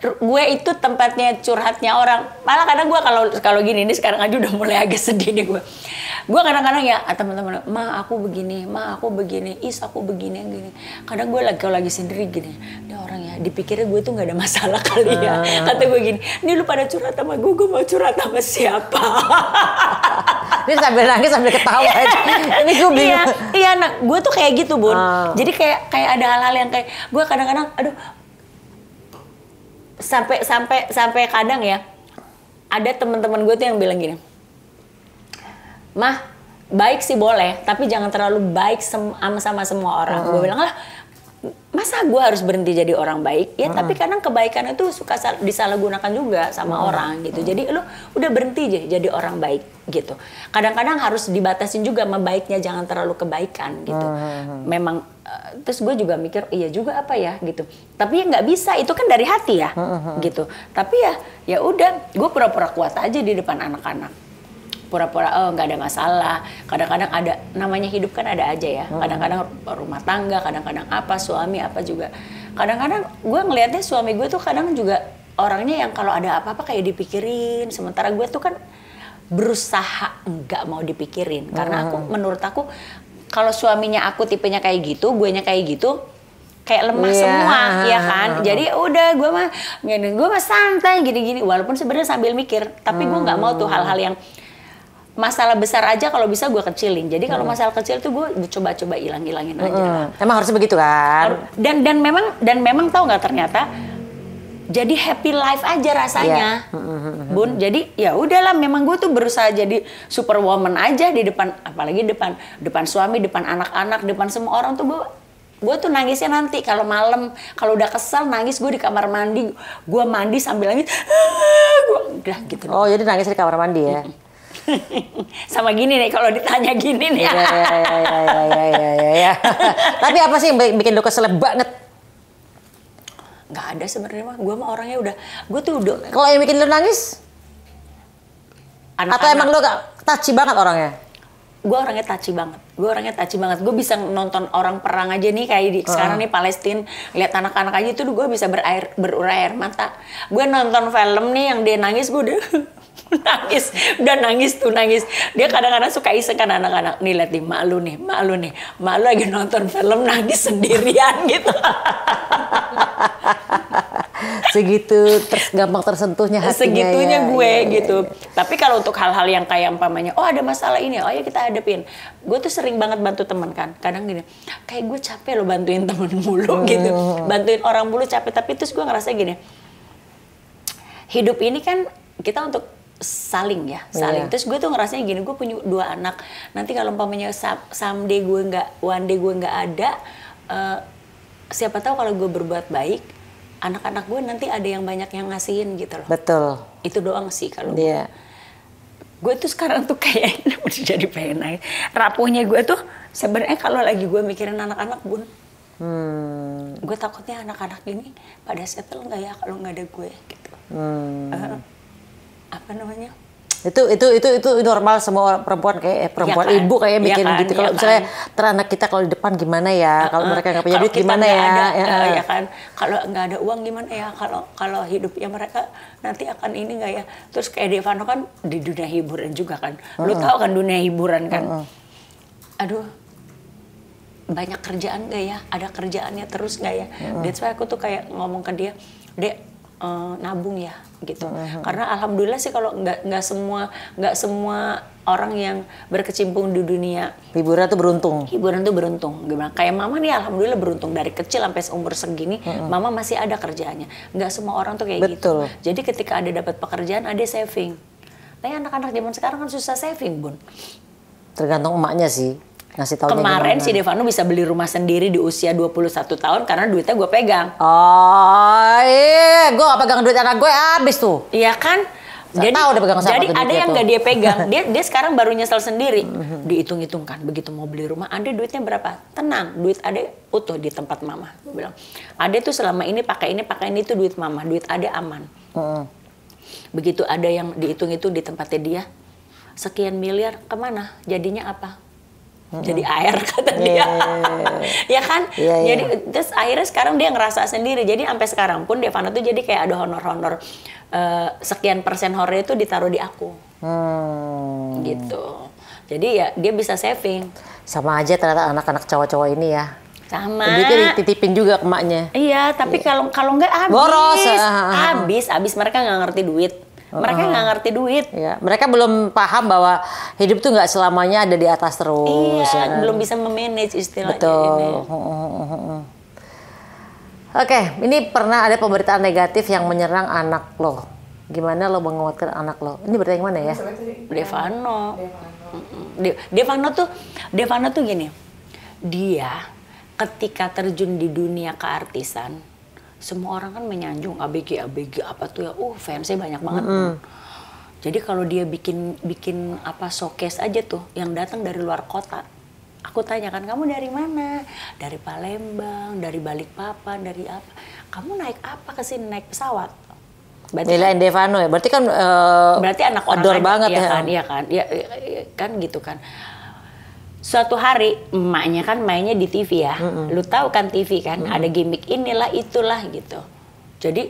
Gue itu tempatnya curhatnya orang. Malah kadang gue kalau gini ini sekarang aja udah mulai agak sedih nih gue. Gue kadang-kadang ya teman-teman, ma aku begini, is aku begini. Kadang gue kalau lagi sendiri gini, ini orang ya dipikirnya gue tuh nggak ada masalah kali ya. Kata gue gini, ini lu pada curhat sama gue mau curhat sama siapa? Ini sambil nangis sambil ketawa. Ini gue bingung. Iya, nah, gue tuh kayak gitu Bun. Jadi kayak ada hal-hal yang kayak gue kadang-kadang, aduh. Sampai kadang ya ada teman-teman gue tuh yang bilang gini, mah baik sih boleh tapi jangan terlalu baik sama semua orang. Gue bilang lah, masa gue harus berhenti jadi orang baik ya? Tapi kadang kebaikan itu suka disalahgunakan juga sama orang gitu. Jadi lu udah berhenti jadi orang baik gitu. Kadang-kadang harus dibatasin juga sama baiknya, jangan terlalu kebaikan gitu. Memang terus gue juga mikir iya juga apa ya gitu. Tapi ya nggak bisa, itu kan dari hati ya gitu. Tapi ya udah, gue pura-pura kuat aja di depan anak-anak. Pura-pura nggak ada masalah. Kadang-kadang ada, namanya hidup kan ada aja ya. Kadang-kadang rumah tangga, kadang-kadang apa, suami apa juga. Kadang-kadang gue ngelihatnya suami gue tuh kadang juga orangnya yang kalau ada apa-apa kayak dipikirin. Sementara gue tuh kan berusaha nggak mau dipikirin. Karena menurut aku kalau suaminya aku tipenya kayak gitu, guenya kayak gitu, kayak lemah semua, ya kan? Jadi udah gue mah santai gini-gini. Walaupun sebenarnya sambil mikir, tapi gue nggak mau tuh hal-hal yang masalah besar aja kalau bisa gue kecilin. Jadi kalau masalah kecil tuh gue coba-coba hilangin aja. Emang harusnya begitu kan? Dan memang tahu nggak ternyata jadi happy life aja rasanya, Bun. Jadi ya udahlah, memang gue tuh berusaha jadi superwoman aja di depan, apalagi depan suami, depan anak-anak, depan semua orang tuh gue tuh nangisnya nanti kalau malam, kalau udah kesel nangis gue di kamar mandi, gue mandi sambil nangis, gue udah gitu. Oh jadi nangis di kamar mandi ya? Sama gini nih kalau ditanya gini nih. Ya. Tapi apa sih yang bikin lo kesel banget? Nggak ada sebenarnya mah. Gue mah orangnya udah, gue tuh udah. Kalau yang bikin lu nangis? Atau emang lu gak touchy banget orangnya? Gue orangnya touchy banget. Gue bisa nonton orang perang aja nih kayak di sekarang nih Palestina, lihat anak-anak aja itu gue bisa berurai air mata. Gue nonton film nih yang dia nangis, gue udah nangis. Dia kadang-kadang suka iseng kan anak-anak, nih lihat nih mak lu lagi nonton film nangis sendirian gitu. Segitu gampang tersentuhnya hatinya. Segitunya ya, gue ya, gitu. Tapi kalau untuk hal-hal yang kayak umpamanya, oh ada masalah ini, oh ya kita hadapin. Gue tuh sering banget bantu teman kan. Kadang gini, kayak gue capek loh bantuin temen mulu gitu. Bantuin orang mulu capek. Tapi terus gue ngerasa gini, hidup ini kan kita untuk saling. Terus gue tuh ngerasanya gini, gue punya 2 anak. Nanti kalau umpamanya someday one day gue nggak ada, siapa tahu kalau gue berbuat baik, anak-anak gue nanti ada yang banyak yang ngasihin gitu loh. Betul. Itu doang sih kalau gue tuh sekarang tuh kayak udah jadi pengen nangis. Rapuhnya gue tuh sebenarnya kalau lagi gue mikirin anak-anak Bun. Gue takutnya anak-anak ini pada settle nggak ya kalau nggak ada gue gitu. Apa namanya? Itu normal semua perempuan kayak perempuan ya kan? ibu kayak mikir kan? gitu. Kalau misalnya teranak kita kalau di depan gimana ya? Kalau mereka nggak punya duit gimana ya? Ya kan? Kalau nggak ada uang gimana ya? Kalau hidupnya mereka nanti akan ini nggak ya? Terus kayak Devano kan di dunia hiburan juga kan. Lu tahu kan dunia hiburan kan? Aduh, banyak kerjaan nggak ya? Ada kerjaannya terus nggak ya? That's why aku tuh kayak ngomong ke dia, Dek, nabung ya gitu. Karena alhamdulillah sih kalau nggak semua orang yang berkecimpung di dunia hiburan tuh beruntung. Gimana? Kayak mama nih alhamdulillah beruntung dari kecil sampai umur segini, mama masih ada kerjaannya. Nggak semua orang tuh kayak gitu. Jadi ketika ada dapat pekerjaan, ada saving. Tapi anak-anak zaman sekarang kan susah saving, Bun. Tergantung emaknya sih. Ngasih tahu kemarin si Devano bisa beli rumah sendiri di usia 21 tahun karena duitnya gue pegang. Oh iya, gue gak pegang duit anak gue habis tuh. Iya kan? Jadi ada yang gak dia pegang. Dia sekarang baru nyesel sendiri. Dihitung-hitung kan, begitu mau beli rumah, Ade duitnya berapa? Tenang, duit Ade utuh di tempat mama. Gue bilang, Ade tuh selama ini pakai ini itu duit mama, duit Ade aman. Begitu ada yang dihitung-hitung di tempatnya dia, sekian miliar kemana? Jadinya apa? Jadi air kata dia. Ya kan? Jadi terus akhirnya sekarang dia ngerasa sendiri. Jadi sampai sekarang pun Devano tuh jadi kayak ada honor-honor sekian persen honornya itu ditaruh di aku. Gitu. Jadi ya dia bisa saving. Sama aja ternyata anak-anak cowok-cowok ini ya. Sama. Duitnya dititipin juga ke emaknya. Iya, tapi kalau nggak habis. Boros. Habis mereka nggak ngerti duit. Mereka nggak ngerti duit. Ya, mereka belum paham bahwa hidup tuh nggak selamanya ada di atas terus. Iya, belum bisa memanage istilahnya. Betul. Oke, ini pernah ada pemberitaan negatif yang menyerang anak lo. Gimana lo menguatkan anak lo? Ini berita yang mana ya? Devano tuh gini. Dia ketika terjun di dunia keartisan, semua orang kan menyanjung ABG apa tuh ya, fansnya banyak banget. Jadi kalau dia bikin apa showcase aja tuh, yang datang dari luar kota. Aku tanya kan, kamu dari mana? Dari Palembang, dari Balikpapan, dari apa? Kamu naik apa ke sini? Naik pesawat? Nilai Devano ya, berarti kan berarti anak orang ador banget ya. Iya kan gitu kan. Suatu hari emaknya kan mainnya di TV ya. Lu tahu kan TV kan, ada gimmick inilah itulah gitu. Jadi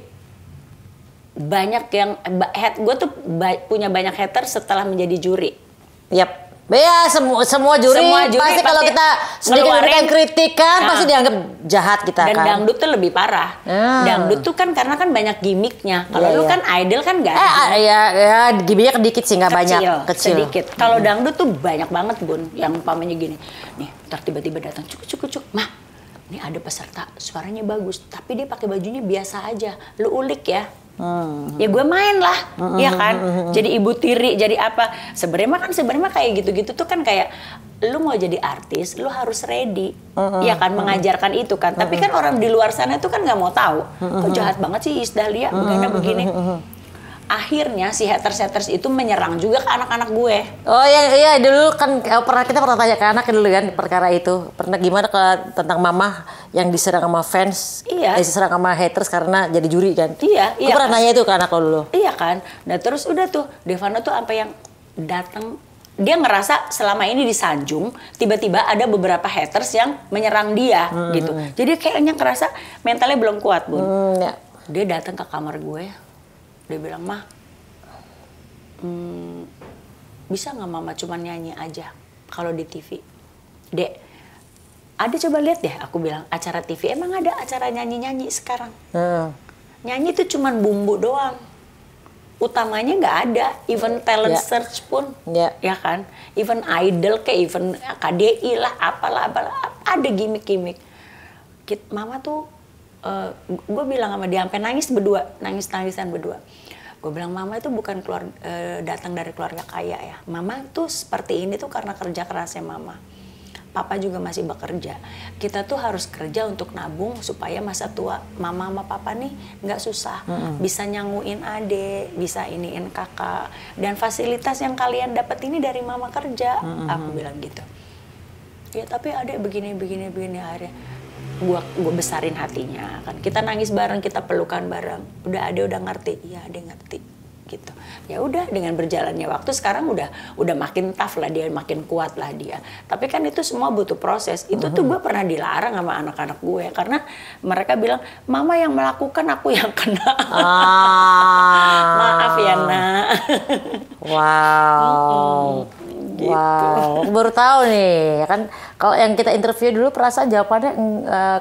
banyak yang gue tuh punya banyak hater setelah menjadi juri. Yap. Ya semua juri pasti kalau kita sedikit memberikan kritikan pasti dianggap jahat kita. Dan kan. dangdut tuh lebih parah. Dangdut tuh kan karena kan banyak gimmicknya. Kalau lu kan idol kan nggak ada. Ya gimmicknya sedikit sih nggak banyak. Kecil. Sedikit. Kalau dangdut tuh banyak banget Bun. Yang umpamanya gini. Nih ntar tiba-tiba datang cuk. Mah ini ada peserta suaranya bagus. Tapi dia pakai bajunya biasa aja. Lu ulik ya. Ya gue main lah, ya kan. Jadi ibu tiri, jadi apa? Sebenarnya kayak gitu-gitu tuh kan kayak lu mau jadi artis, lu harus ready, ya kan, mengajarkan itu kan. Tapi kan orang di luar sana tuh kan nggak mau tahu. Kok jahat banget sih Iis Dahlia, begini. akhirnya si haters itu menyerang juga ke anak-anak gue. Oh iya dulu kan kita pernah tanya ke anak dulu kan perkara itu. Pernah gimana tentang mama yang diserang sama fans, diserang sama haters karena jadi juri kan? Iya. Aku pernah nanya itu ke anak lo dulu. Iya kan. Nah terus udah tuh Devano tuh sampai yang datang, dia ngerasa selama ini disanjung, tiba-tiba ada beberapa haters yang menyerang dia gitu. Jadi kayaknya ngerasa mentalnya belum kuat, Bun. Ya. Dia datang ke kamar gue, dia bilang, "Mah, bisa nggak mama cuma nyanyi aja kalau di TV?" "Dek, ada coba lihat deh," aku bilang, "acara TV emang ada acara nyanyi-nyanyi sekarang. Nyanyi itu cuma bumbu doang. Utamanya nggak ada, even talent search pun, ya kan? Even idol kayak even KDI lah, apalah, ada gimmick-gimmick. Mama tuh, gue bilang sama dia sampai nangis-nangisan berdua. Gue bilang mama itu bukan datang dari keluarga kaya ya. Mama tuh seperti ini tuh karena kerja kerasnya mama. Papa juga masih bekerja. Kita tuh harus kerja untuk nabung supaya masa tua mama sama papa nih nggak susah. Bisa nyanguin adik, bisa iniin kakak. Dan fasilitas yang kalian dapat ini dari mama kerja. Aku bilang gitu. Ya tapi adek begini akhirnya. Gue besarin hatinya kan. Kita nangis bareng, kita pelukan bareng. Udah adek udah ngerti. Iya adek ngerti. Gitu. Ya udah dengan berjalannya waktu sekarang udah makin tough lah dia, makin kuat lah dia. Tapi kan itu semua butuh proses. Itu tuh gue pernah dilarang sama anak-anak gue karena mereka bilang mama yang melakukan aku yang kena. Maaf ya nak. Wow. Gitu. Wow, aku baru tahu nih kan kalau yang kita interview dulu perasaan jawabannya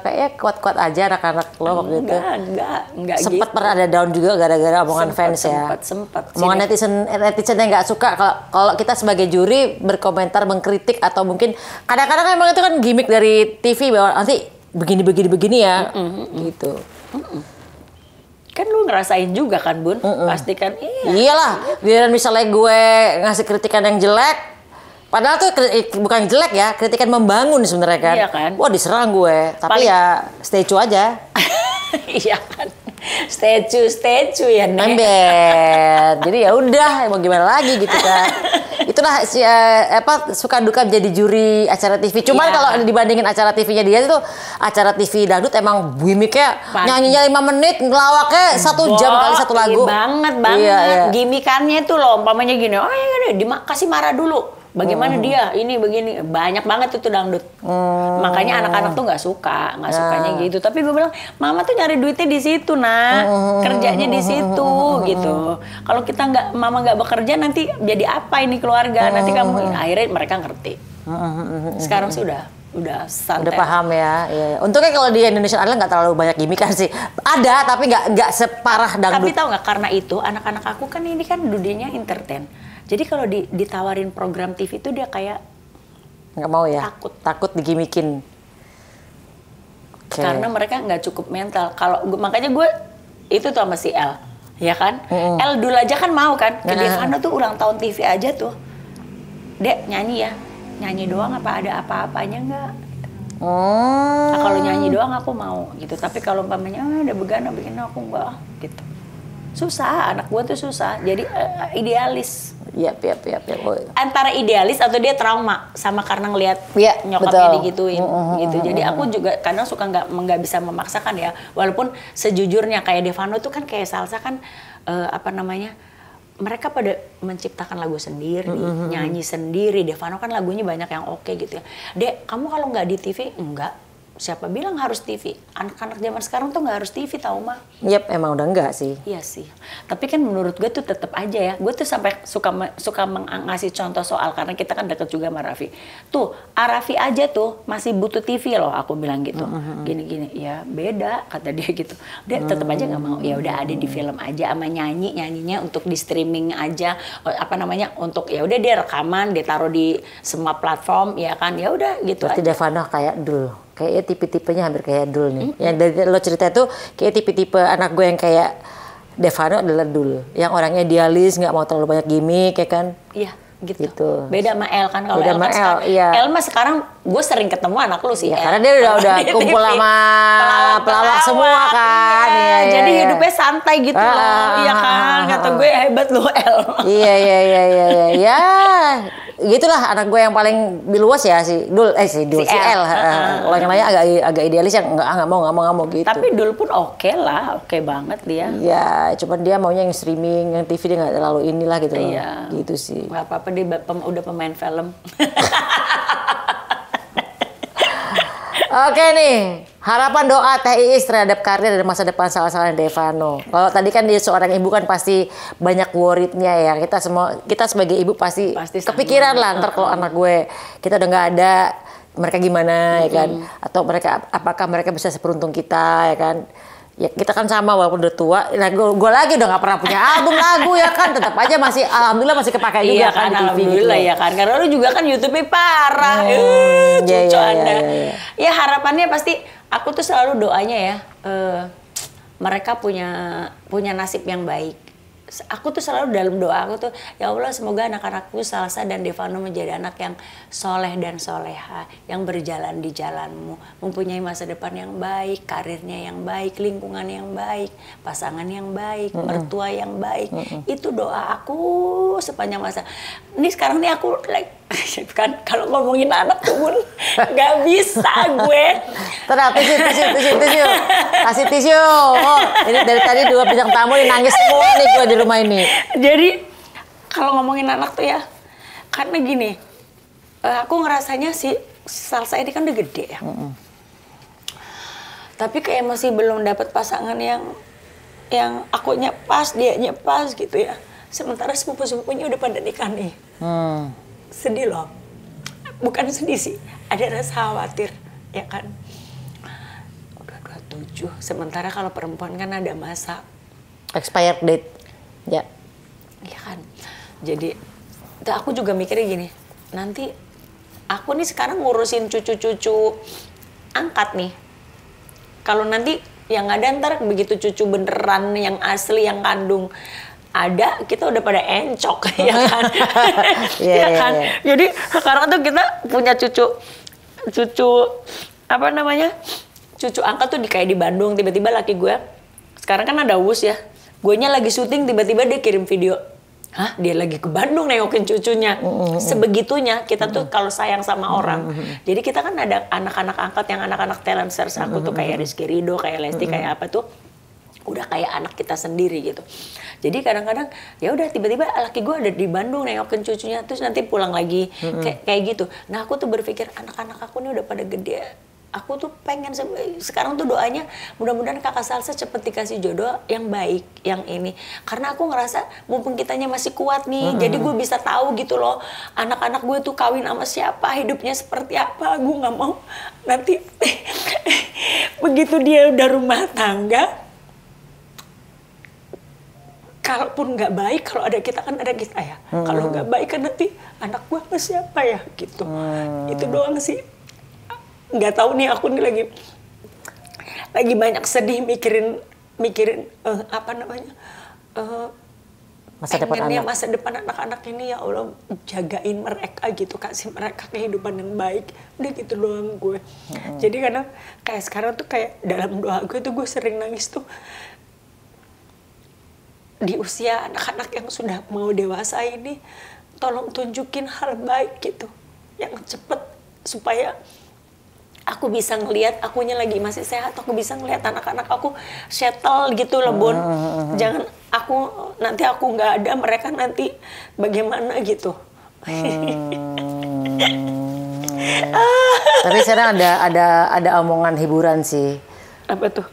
kayaknya kuat-kuat aja anak-anak lo waktu itu. Enggak sempat gitu. pernah ada down juga gara-gara omongan fans ya. Sempat. Omongan netizen yang nggak suka kalau kita sebagai juri berkomentar mengkritik atau mungkin kadang-kadang emang itu kan gimmick dari TV bahwa nanti begini ya gitu. Kan lu ngerasain juga kan Bun? Pasti kan Iyalah, biar misalnya gue ngasih kritikan yang jelek. Padahal tuh bukan jelek ya, kritikan membangun sebenarnya kan. Iya kan? Wah diserang gue, tapi ya statue aja. Iya kan, statue ya Nek. Ember. Jadi ya udah, mau gimana lagi gitu kan. Itulah suka duka jadi juri acara TV. Cuman kalau dibandingin acara TV-nya dia itu acara TV dangdut emang gimmicknya nyanyinya 5 menit, ngelawaknya 1 jam kali 1 lagu. Banget. Iya. Gimmikannya itu loh, umpamanya gini, oh ya kasih marah dulu. Bagaimana dia ini begini banyak banget itu dangdut. Makanya anak-anak tuh nggak sukanya gitu. Tapi gue bilang mama tuh nyari duitnya di situ nak, kerjanya di situ gitu. Kalau mama nggak bekerja nanti jadi apa ini keluarga? Nanti kamu akhirnya mereka ngerti. Sekarang sih udah santai. Udah paham ya. Iya. Untungnya kalau di Indonesian Idol nggak terlalu banyak gimmick sih. Ada tapi nggak separah dangdut. Tapi tahu nggak karena itu anak-anak aku kan ini kan dunianya entertain. Jadi kalau ditawarin program TV itu dia kayak nggak mau ya, takut digimikin. Okay. Karena mereka nggak cukup mental. Makanya gue itu tuh sama si El, ya kan? El dulu aja kan mau kan? Ke Devano tuh ulang tahun TV aja tuh. Dek nyanyi ya, nyanyi doang apa ada apa-apanya nggak? Nah, kalau nyanyi doang aku mau gitu. Tapi kalau umpamanya ada begana begini aku nggak gitu. Susah, anak gue tuh susah. Jadi idealis. Iya. Antara idealis atau dia trauma sama karena ngelihat nyokapnya digituin gitu. Jadi aku juga kadang suka nggak bisa memaksakan ya. Walaupun sejujurnya kayak Devano tuh kan kayak Salsa kan mereka pada menciptakan lagu sendiri, nyanyi sendiri. Devano kan lagunya banyak yang oke gitu ya. Dek, kamu kalau nggak di TV enggak. Siapa bilang harus TV? Anak-anak zaman sekarang tuh nggak harus TV tau mah. Yep, emang udah enggak sih. Iya sih. Tapi kan menurut gue tuh tetap aja ya. Gue tuh sampai suka ngasih contoh soal karena kita kan deket juga sama Raffi. Tuh, Raffi aja tuh masih butuh TV loh. Aku bilang gitu. Gini-gini. Ya beda kata dia gitu. Dia tetap aja nggak mau. Ya udah ada di film aja sama nyanyinya untuk di streaming aja. Untuk ya udah dia rekaman, dia taruh di semua platform ya kan. Ya udah gitu. Berarti Devano kayak dulu. Kayaknya tipe-tipenya hampir kayak Dul nih. Yang dari lo cerita tuh kayak tipe-tipe anak gue yang kayak Devano adalah Dul. Yang orangnya idealis, nggak mau terlalu banyak gimmick ya kan. Iya. gitu. Beda sama El kan, kalau Beda El kan sama El, sekarang, iya. El mah sekarang gue sering ketemu anak lu sih. Ya, El. karena dia udah Di kumpul TV. sama pelawak semua kan. Iya, Iya, iya, jadi iya. hidupnya santai gitu loh. Iya kan, kata gue hebat lu El. Iya. Ya, gitulah anak gue yang paling luas ya si Si El. El. Kalau yang lainnya agak idealis yang nggak mau gitu. Tapi Dul pun oke lah, oke banget dia. Ya, cuman dia maunya yang streaming, yang TV dia nggak terlalu inilah gitu loh. Iya. Gitu sih. Gak apa-apa dia udah pemain film. Oke nih, harapan doa Teh Iis terhadap karir dan masa depan salah-salah Devano. Kalau tadi kan dia seorang ibu kan pasti banyak worried-nya ya. Kita sebagai ibu pasti kepikiran lah ntar kalau anak gue kita udah nggak ada, mereka gimana ya kan? Atau apakah mereka bisa seberuntung kita ya kan? Ya kita kan sama walaupun udah tua. Nah gue lagi udah nggak pernah punya album lagu ya kan, tetap aja masih alhamdulillah masih kepakai juga Iya kan di TV alhamdulillah gitu. ya kan. Karena lu juga kan YouTube-nya parah. Cucu Anda. Ya harapannya pasti aku tuh selalu doanya ya mereka punya nasib yang baik. Aku tuh selalu dalam doa aku tuh, ya Allah semoga anak-anakku Salsa dan Devano menjadi anak yang soleh dan soleha, yang berjalan di jalanmu, mempunyai masa depan yang baik, karirnya yang baik, lingkungan yang baik, pasangan yang baik, mertua yang baik. Itu doa aku sepanjang masa. Ini sekarang nih aku kan kalau ngomongin anak tuh Bun, nggak bisa gue. Tenang, tisu. Kasih tisu. Oh, ini dari tadi 2 bintang tamu ini nangis semua nih gue di rumah ini. Jadi kalau ngomongin anak tuh ya, karena gini, aku ngerasanya si Salsa ini kan udah gede ya. Tapi kayak masih belum dapat pasangan yang akunya pas, dianya pas gitu ya. Sementara sepupu-sepupunya udah pada nikah nih. Sedih loh. Bukan sedih sih, ada rasa khawatir, ya kan. Udah 27, sementara kalau perempuan kan ada masa Expired date. Ya. iya kan. Jadi aku juga mikirnya gini, nanti aku nih sekarang ngurusin cucu-cucu angkat nih. Kalau nanti yang ada ntar begitu cucu beneran yang asli yang kandung ada, kita udah pada encok ya kan. Ya kan. Jadi sekarang tuh kita punya cucu apa namanya? Cucu angkat tuh kayak di Bandung, tiba-tiba laki gue sekarang kan ada Wus ya. Guenya lagi syuting, tiba-tiba dia kirim video. Hah? Dia lagi ke Bandung nengokin cucunya. Sebegitunya kita tuh kalau sayang sama orang. Jadi kita kan ada anak-anak angkat yang anak-anak talenters aku tuh kayak Rizky Ridho, kayak Lesti, kayak apa tuh. Udah kayak anak kita sendiri gitu. Jadi kadang-kadang ya udah tiba-tiba laki gue ada di Bandung nengokin cucunya, terus nanti pulang lagi kayak gitu. Nah aku tuh berpikir anak-anak aku nih udah pada gede. Aku tuh pengen sekarang tuh doanya mudah-mudahan kakak Salsa cepet dikasih jodoh yang baik, yang ini. Karena aku ngerasa mumpung kitanya masih kuat nih, jadi gue bisa tahu gitu loh anak-anak gue tuh kawin sama siapa, hidupnya seperti apa. Gue nggak mau nanti begitu dia udah rumah tangga, kalaupun nggak baik, kalau ada kita kan ada kita ya. Kalau nggak baik kan nanti anak gue sama siapa ya gitu. Itu doang sih. Nggak tahu nih aku nih lagi banyak sedih mikirin apa namanya Masa depan anak. masa depan anak-anak ini, ya Allah jagain mereka gitu, kasih mereka kehidupan yang baik, udah gitu doang gue. Jadi kadang kayak sekarang tuh kayak dalam doa gue tuh gue sering nangis tuh di usia anak-anak yang sudah mau dewasa ini, tolong tunjukin hal baik gitu yang cepet supaya aku bisa ngelihat akunya lagi masih sehat, aku bisa ngelihat anak-anak aku settle gitu loh Bun. Jangan nanti aku nggak ada, mereka nanti bagaimana gitu. Tapi sekarang ada omongan hiburan sih. Apa tuh?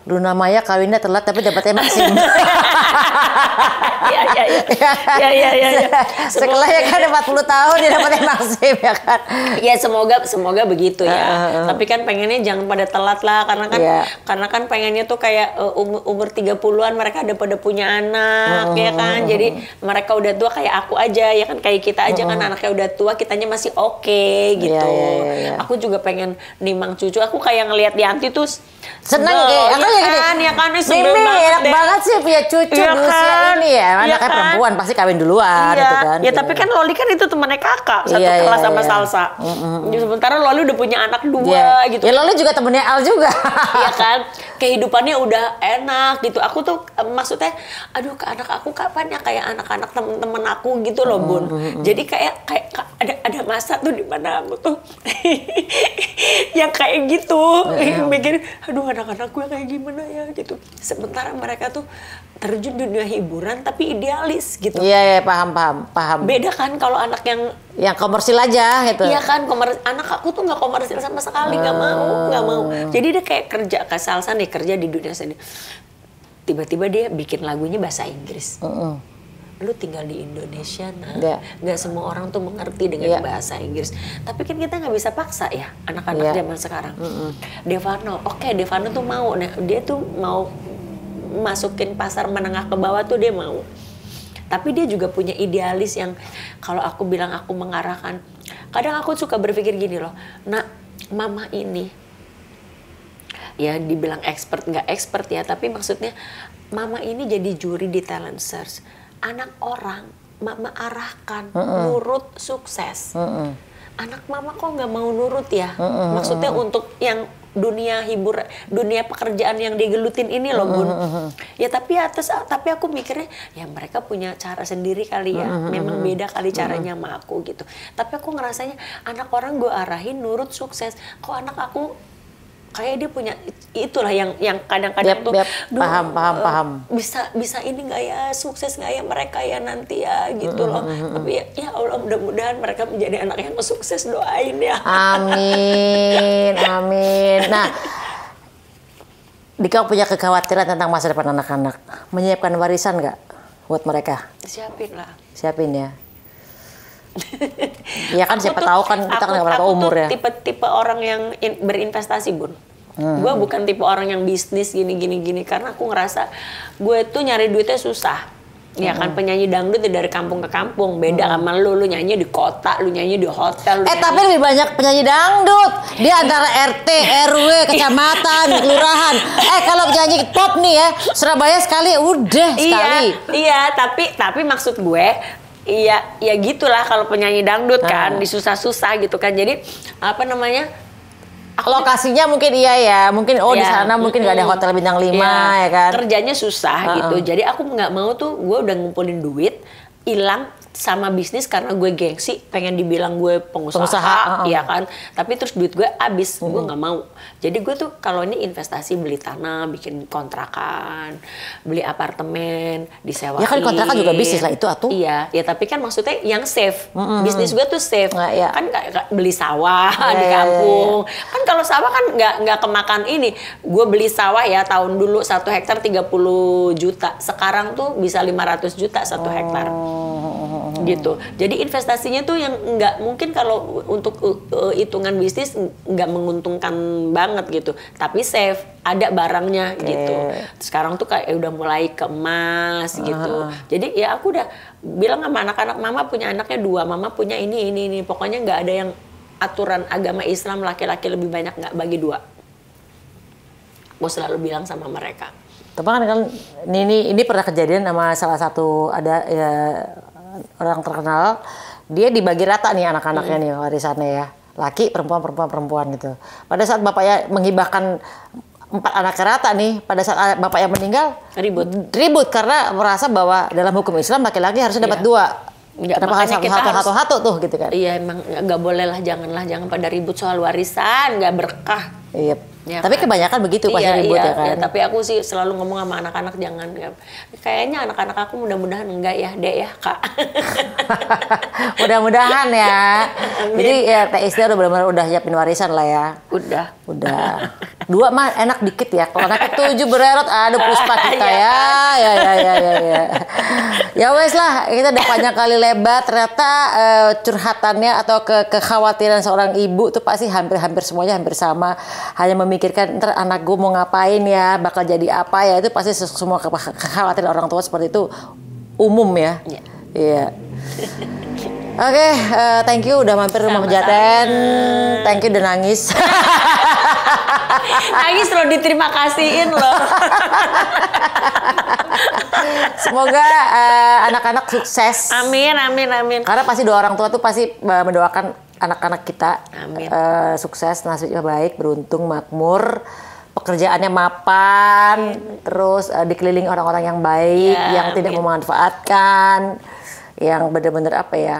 Luna Maya kawinnya telat tapi dapatnya maksim. Iya. Setelah ya kan 40 tahun dia dapatnya maksim ya kan. Ya semoga begitu ya. Tapi kan pengennya jangan pada telat lah, karena kan pengennya tuh kayak umur 30-an mereka udah pada punya anak ya kan. Jadi mereka udah tua kayak aku aja ya kan, kayak kita aja kan anaknya udah tua, kitanya masih oke gitu. Iya. Aku juga pengen nimang cucu. Aku kayak ngelihat Yanti tuh Seneng Sebel, kayak aku ya gini. kan, ya kan, sebel Mimi banget enak deh. banget sih punya cucu Iya di usia kan? ini ya. Iya Anaknya kan? perempuan pasti kawin duluan Iya, gitu kan. ya tapi kan Loli kan itu temannya kakak satu Iya, kelas iya, sama iya. Salsa. Ya, sementara Loli udah punya anak dua Iya. gitu. Ya lalu juga temennya Al juga. Iya kan, kehidupannya udah enak gitu. Aku tuh maksudnya, aduh ke anak aku kapan ya kayak anak-anak temen-temen aku gitu loh Bun. Jadi kayak ada masa tuh di mana aku tuh yang kayak gitu, mikir, aduh anak-anak gue kayak gimana ya gitu. Sementara mereka tuh terjun dunia hiburan tapi idealis gitu. Iya, paham. Beda kan kalau anak yang komersil aja gitu. iya kan, anak aku tuh nggak komersil sama sekali, nggak mau. Jadi dia kayak kerja ke Salsa nih, kerja di dunia seni. Tiba-tiba dia bikin lagunya bahasa Inggris. Lu tinggal di Indonesia, nggak semua orang tuh mengerti dengan bahasa Inggris. Tapi kan kita nggak bisa paksa ya anak-anak zaman sekarang. Devano tuh mau, dia tuh mau masukin pasar menengah ke bawah tuh dia mau. Tapi dia juga punya idealis yang kalau aku bilang aku mengarahkan. Kadang aku suka berpikir gini loh, nak, mama ini ya dibilang nggak expert ya, tapi maksudnya mama ini jadi juri di Talent Search. Anak orang mama arahkan nurut sukses. Anak mama kok nggak mau nurut ya? Maksudnya untuk yang dunia pekerjaan yang digelutin ini loh Bun. Ya tapi aku mikirnya ya mereka punya cara sendiri kali ya. Memang beda kali caranya sama aku gitu. Tapi aku ngerasanya anak orang gue arahin nurut sukses. Kok anak aku kayak dia punya itulah yang kadang-kadang tuh paham. Bisa ini nggak ya, sukses nggak ya mereka ya nanti ya gitu loh. Tapi ya Allah, mudah-mudahan mereka menjadi anak yang sukses, doain ya. Amin. Nah, Dika punya kekhawatiran tentang masa depan anak-anak. Menyiapkan warisan nggak buat mereka? Siapin ya. Ya kan siapa tahu kan kita nggak berapa umur ya. Tipe orang yang berinvestasi Bun. Gue bukan tipe orang yang bisnis gini karena aku ngerasa gue tuh nyari duitnya susah. Ya kan penyanyi dangdut dari kampung ke kampung, beda sama lu nyanyi di kota, lu nyanyi di hotel. Tapi lebih banyak penyanyi dangdut di antara RT, RW, kecamatan, kelurahan. Kalau penyanyi pop nih ya, Surabaya sekali udah sekali. Iya, tapi maksud gue iya gitulah kalau penyanyi dangdut kan disusah-susah gitu kan. Jadi apa namanya? Lokasinya mungkin iya ya, mungkin di sana mungkin nggak ada hotel bintang 5 ya kan. Kerjanya susah gitu. Jadi aku nggak mau tuh, gue udah ngumpulin duit hilang sama bisnis karena gue gengsi pengen dibilang gue pengusaha. Ya kan, tapi terus duit gue habis, gue nggak mau. Jadi gue tuh kalau ini investasi, beli tanah, bikin kontrakan, beli apartemen, disewain. Ya kan kontrakan juga bisnis lah itu atuh. Iya, ya tapi kan maksudnya yang safe. Bisnis gue tuh safe. Ya. Kan beli sawah di kampung. Kan kalau sawah kan nggak kemakan ini. Gue beli sawah ya tahun dulu 1 hektar 30 juta. Sekarang tuh bisa 500 juta 1 hektar. Gitu. Jadi investasinya tuh yang nggak mungkin kalau untuk hitungan bisnis nggak menguntungkan banget gitu, tapi safe, ada barangnya gitu. Sekarang tuh kayak udah mulai ke emas gitu. Jadi ya aku udah bilang sama anak-anak, mama punya anaknya 2, mama punya ini. Pokoknya nggak ada yang aturan agama Islam laki-laki lebih banyak nggak bagi 2. Gue selalu bilang sama mereka. Tapi kan ini pernah kejadian sama salah satu ada ya, orang terkenal, dia dibagi rata nih anak-anaknya nih warisannya ya, laki perempuan gitu. Pada saat bapaknya menghibahkan 4 anak rata nih, pada saat bapaknya meninggal ribut karena merasa bahwa dalam hukum Islam laki-laki harusnya dapat 2. Kenapa harus satu-satu tuh gitu kan? Iya emang nggak boleh lah, jangan pada ribut soal warisan, nggak berkah. Iya. Ya tapi kan? Kebanyakan begitu pasti ribut ya kan. Ya, tapi aku sih selalu ngomong sama anak-anak jangan. Kayaknya anak-anak aku mudah-mudahan enggak ya, Dek ya, Kak. Mudah-mudahan ya. Jadi ya Teh Isda udah benar-benar udah siapin warisan lah ya. Udah. 2 mah enak dikit ya. Kalau anaknya 7 bererot, aduh puspa kita ya. Ya wes lah, kita udah panjang kali lebar. Ternyata curhatannya atau kekhawatiran seorang ibu tuh pasti hampir semuanya hampir sama. Hanya memikirkan ntar anak gue mau ngapain ya, bakal jadi apa ya, itu pasti semua kekhawatiran orang tua seperti itu umum ya. Iya. Oke, thank you udah mampir rumah Pejaten. Thank you udah nangis. Nangis loh, diterima kasihin loh. Semoga anak-anak sukses. Amin, amin, amin. Karena pasti doa orang tua tuh pasti mendoakan anak-anak kita Amin. sukses, nasibnya baik, beruntung, makmur, pekerjaannya mapan, terus dikelilingi orang-orang yang baik, Ya, yang tidak amin. memanfaatkan, yang benar-benar apa ya,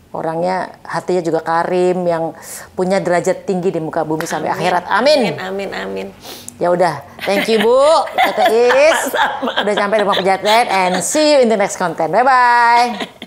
orangnya hatinya juga karim, yang punya derajat tinggi di muka bumi sampai akhirat. Amin. Amin, amin. Ya udah, thank you Bu, Tete Is. Udah sampai di rumah Pejaten, and see you in the next content. Bye bye.